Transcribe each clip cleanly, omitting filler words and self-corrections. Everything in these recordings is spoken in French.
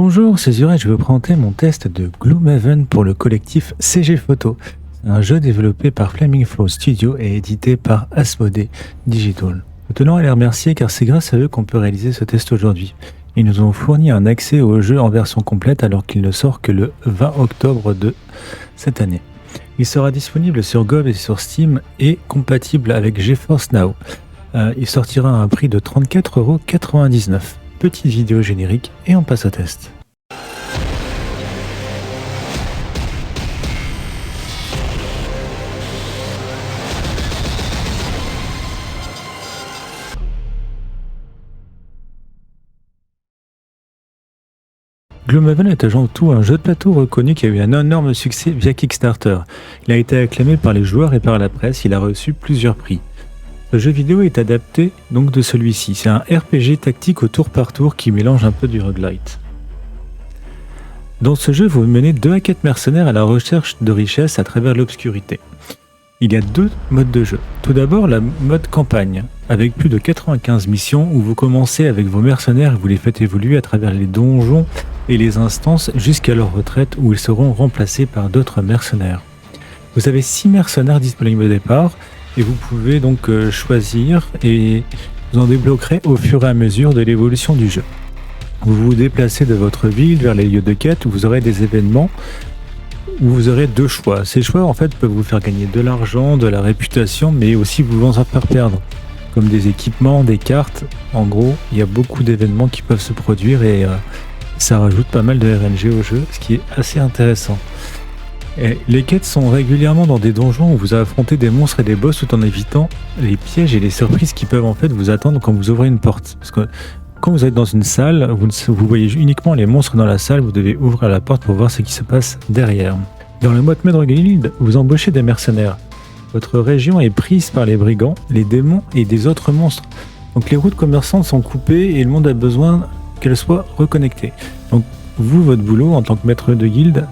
Bonjour, c'est Zurek, je vais vous présenter mon test de Gloomhaven pour le collectif CG Photo. C'est un jeu développé par Flaming Flow Studio et édité par Asmodee Digital. Nous tenons à les remercier car c'est grâce à eux qu'on peut réaliser ce test aujourd'hui. Ils nous ont fourni un accès au jeu en version complète alors qu'il ne sort que le 20 octobre de cette année. Il sera disponible sur GOG et sur Steam et compatible avec GeForce Now. Il sortira à un prix de 34,99 €. Petite vidéo générique et on passe au test. Gloomhaven est avant tout un jeu de plateau reconnu qui a eu un énorme succès via Kickstarter. Il a été acclamé par les joueurs et par la presse, il a reçu plusieurs prix. Le jeu vidéo est adapté donc de celui-ci. C'est un RPG tactique au tour par tour qui mélange un peu du roguelite. Dans ce jeu, vous menez 2 à 4 mercenaires à la recherche de richesses à travers l'obscurité. Il y a 2 modes de jeu. Tout d'abord, la mode campagne, avec plus de 95 missions où vous commencez avec vos mercenaires et vous les faites évoluer à travers les donjons et les instances jusqu'à leur retraite où ils seront remplacés par d'autres mercenaires. Vous avez 6 mercenaires disponibles au départ et vous pouvez donc choisir et vous en débloquerez au fur et à mesure de l'évolution du jeu. Vous vous déplacez de votre ville vers les lieux de quête où vous aurez des événements où vous aurez 2 choix. Ces choix en fait peuvent vous faire gagner de l'argent, de la réputation, mais aussi vous en faire perdre, comme des équipements, des cartes. En gros, il y a beaucoup d'événements qui peuvent se produire et ça rajoute pas mal de RNG au jeu, ce qui est assez intéressant. Et les quêtes sont régulièrement dans des donjons où vous affrontez des monstres et des boss tout en évitant les pièges et les surprises qui peuvent en fait vous attendre quand vous ouvrez une porte. Parce que quand vous êtes dans une salle, vous voyez uniquement les monstres dans la salle, vous devez ouvrir la porte pour voir ce qui se passe derrière. Dans le mode Maître Guild, vous embauchez des mercenaires. Votre région est prise par les brigands, les démons et des autres monstres. Donc les routes commerçantes sont coupées et le monde a besoin qu'elles soient reconnectées. Donc vous, votre boulot en tant que maître de guilde,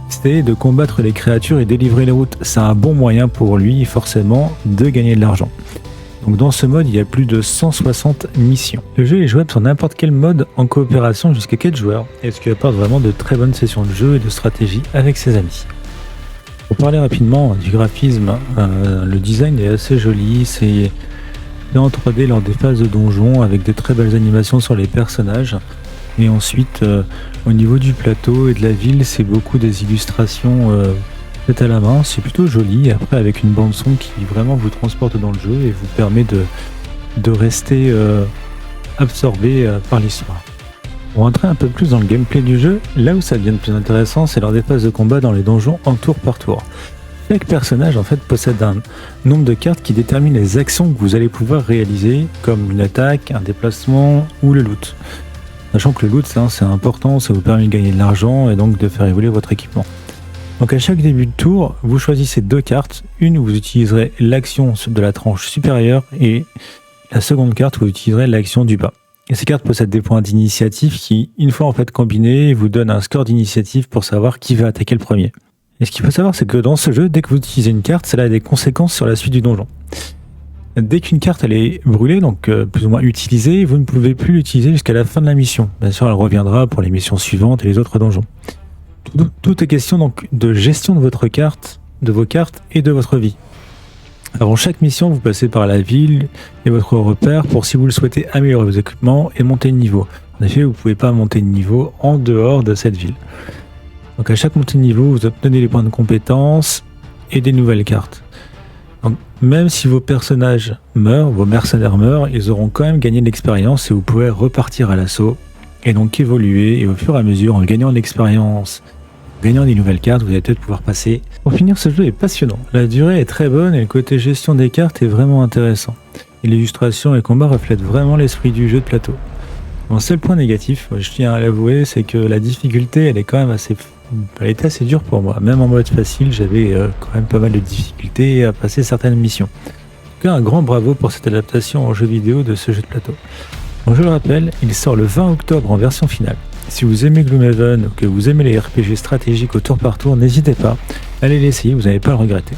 c'est de combattre les créatures et délivrer les routes. C'est un bon moyen pour lui, forcément, de gagner de l'argent. Donc dans ce mode, il y a plus de 160 missions. Le jeu est jouable sur n'importe quel mode en coopération jusqu'à 4 joueurs, et ce qui apporte vraiment de très bonnes sessions de jeu et de stratégie avec ses amis. Pour parler rapidement du graphisme, le design est assez joli, c'est en 3D lors des phases de donjon avec de très belles animations sur les personnages. Et ensuite, au niveau du plateau et de la ville, c'est beaucoup des illustrations faites à la main. C'est plutôt joli. Et après, avec une bande son qui vraiment vous transporte dans le jeu et vous permet de rester absorbé par l'histoire. Pour rentrer un peu plus dans le gameplay du jeu, là où ça devient le plus intéressant, c'est lors des phases de combat dans les donjons en tour par tour. Chaque personnage en fait possède un nombre de cartes qui détermine les actions que vous allez pouvoir réaliser, comme une attaque, un déplacement ou le loot. Sachant que le loot, c'est important, ça vous permet de gagner de l'argent et donc de faire évoluer votre équipement. Donc à chaque début de tour, vous choisissez 2 cartes. Une où vous utiliserez l'action de la tranche supérieure et la seconde carte où vous utiliserez l'action du bas. Et ces cartes possèdent des points d'initiative qui, une fois en fait combinés, vous donnent un score d'initiative pour savoir qui va attaquer le premier. Et ce qu'il faut savoir, c'est que dans ce jeu, dès que vous utilisez une carte, cela a des conséquences sur la suite du donjon. Dès qu'une carte elle est brûlée, donc plus ou moins utilisée, vous ne pouvez plus l'utiliser jusqu'à la fin de la mission. Bien sûr, elle reviendra pour les missions suivantes et les autres donjons. Tout est question donc de gestion de votre carte, de vos cartes et de votre vie. Avant chaque mission, vous passez par la ville et votre repère pour, si vous le souhaitez, améliorer vos équipements et monter de niveau. En effet, vous ne pouvez pas monter de niveau en dehors de cette ville. Donc à chaque montée de niveau, vous obtenez des points de compétences et des nouvelles cartes. Donc, même si vos personnages meurent, vos mercenaires meurent, ils auront quand même gagné de l'expérience et vous pouvez repartir à l'assaut et donc évoluer. Et au fur et à mesure, en gagnant de l'expérience, en gagnant des nouvelles cartes, vous allez peut-être pouvoir passer. Pour finir, ce jeu est passionnant. La durée est très bonne et le côté gestion des cartes est vraiment intéressant. Et l'illustration et le combat reflètent vraiment l'esprit du jeu de plateau. Mon seul point négatif, je tiens à l'avouer, c'est que la difficulté, elle était assez dure pour moi. Même en mode facile, j'avais quand même pas mal de difficultés à passer certaines missions. En tout cas, un grand bravo pour cette adaptation en jeu vidéo de ce jeu de plateau. Donc, je le rappelle, il sort le 20 octobre en version finale. Si vous aimez Gloomhaven ou que vous aimez les RPG stratégiques au tour par tour, n'hésitez pas, allez l'essayer, vous n'allez pas le regretter.